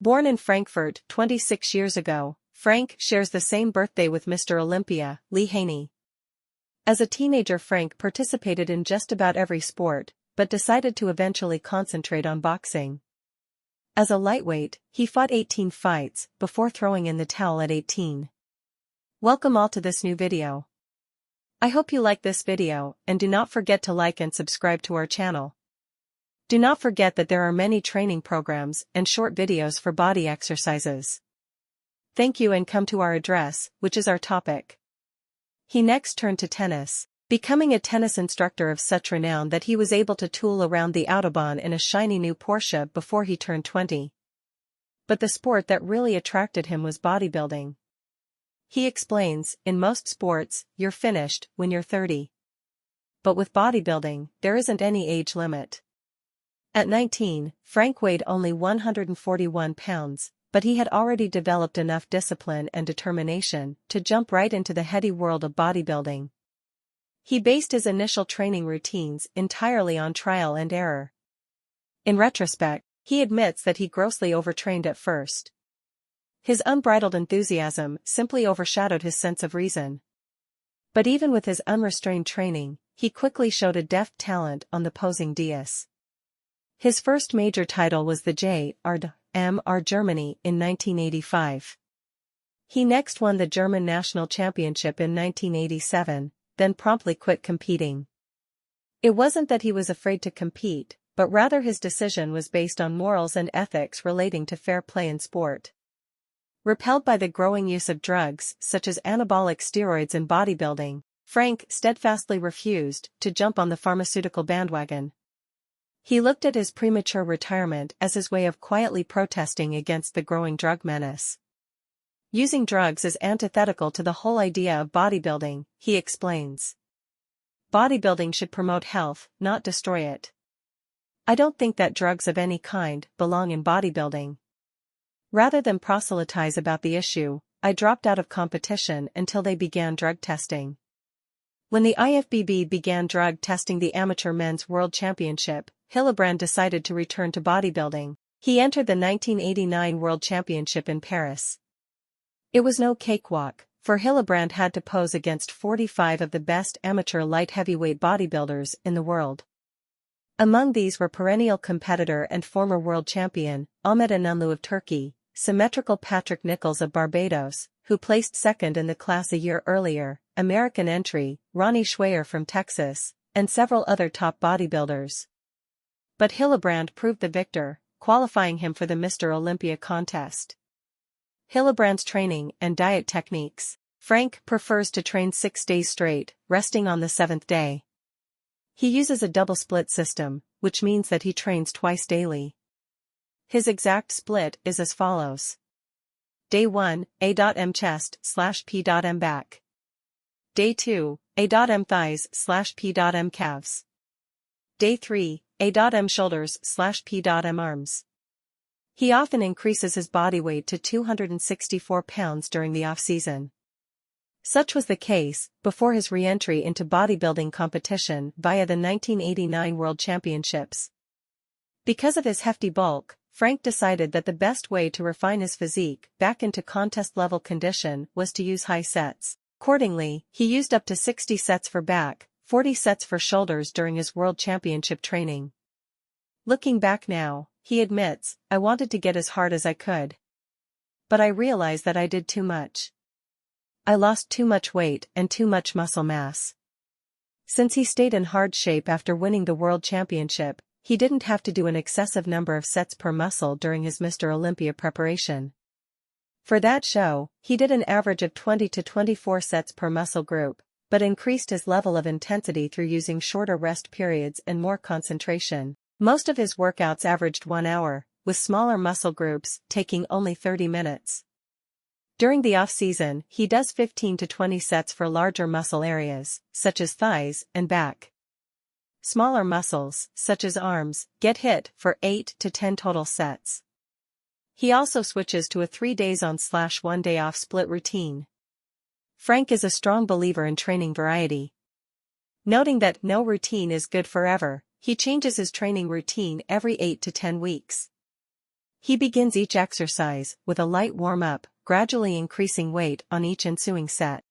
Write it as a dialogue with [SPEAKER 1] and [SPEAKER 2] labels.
[SPEAKER 1] Born in Frankfurt 26 years ago, Frank shares the same birthday with Mr. Olympia, Lee Haney. As a teenager, Frank participated in just about every sport, but decided to eventually concentrate on boxing. As a lightweight, he fought 18 fights before throwing in the towel at 18. Welcome all to this new video. I hope you like this video, and do not forget to like and subscribe to our channel. Do not forget that there are many training programs and short videos for body exercises. Thank you, and come to our address, which is our topic. He next turned to tennis, becoming a tennis instructor of such renown that he was able to tool around the Autobahn in a shiny new Porsche before he turned 20. But the sport that really attracted him was bodybuilding. He explains, in most sports, you're finished when you're 30. But with bodybuilding, there isn't any age limit. At 19, Frank weighed only 141 pounds, but he had already developed enough discipline and determination to jump right into the heady world of bodybuilding. He based his initial training routines entirely on trial and error. In retrospect, he admits that he grossly overtrained at first. His unbridled enthusiasm simply overshadowed his sense of reason. But even with his unrestrained training, he quickly showed a deft talent on the posing dais. His first major title was the J.R.D.M.R. Germany in 1985. He next won the German National Championship in 1987, then promptly quit competing. It wasn't that he was afraid to compete, but rather his decision was based on morals and ethics relating to fair play in sport. Repelled by the growing use of drugs such as anabolic steroids in bodybuilding, Frank steadfastly refused to jump on the pharmaceutical bandwagon. He looked at his premature retirement as his way of quietly protesting against the growing drug menace. Using drugs is antithetical to the whole idea of bodybuilding, he explains. Bodybuilding should promote health, not destroy it. I don't think that drugs of any kind belong in bodybuilding. Rather than proselytize about the issue, I dropped out of competition until they began drug testing. When the IFBB began drug testing the Amateur Men's World Championship, Hillebrand decided to return to bodybuilding. He entered the 1989 World Championship in Paris. It was no cakewalk, for Hillebrand had to pose against 45 of the best amateur light heavyweight bodybuilders in the world. Among these were perennial competitor and former world champion, Ahmet Inanlu of Turkey, symmetrical Patrick Nichols of Barbados, who placed second in the class a year earlier, American entry, Ronnie Schwayer from Texas, and several other top bodybuilders. But Hillebrand proved the victor, qualifying him for the Mr. Olympia contest. Hillebrand's training and diet techniques. Frank prefers to train 6 days straight, resting on the 7th day. He uses a double split system, which means that he trains twice daily. His exact split is as follows. Day 1, A.M chest/P.M back. Day 2, A.M thighs/P.M calves. Day 3, A.M shoulders/P.M arms. He often increases his body weight to 264 pounds during the off-season. Such was the case before his re-entry into bodybuilding competition via the 1989 World Championships. Because of his hefty bulk, Frank decided that the best way to refine his physique back into contest-level condition was to use high sets. Accordingly, he used up to 60 sets for back, 40 sets for shoulders during his World Championship training. Looking back now, he admits, I wanted to get as hard as I could. But I realized that I did too much. I lost too much weight and too much muscle mass. Since he stayed in hard shape after winning the World Championship, he didn't have to do an excessive number of sets per muscle during his Mr. Olympia preparation. For that show, he did an average of 20 to 24 sets per muscle group, but increased his level of intensity through using shorter rest periods and more concentration. Most of his workouts averaged 1 hour, with smaller muscle groups taking only 30 minutes. During the off-season, he does 15 to 20 sets for larger muscle areas, such as thighs and back. Smaller muscles, such as arms, get hit for 8 to 10 total sets. He also switches to a 3 days on/1 day off split routine. Frank is a strong believer in training variety. Noting that no routine is good forever, he changes his training routine every 8 to 10 weeks. He begins each exercise with a light warm-up, gradually increasing weight on each ensuing set.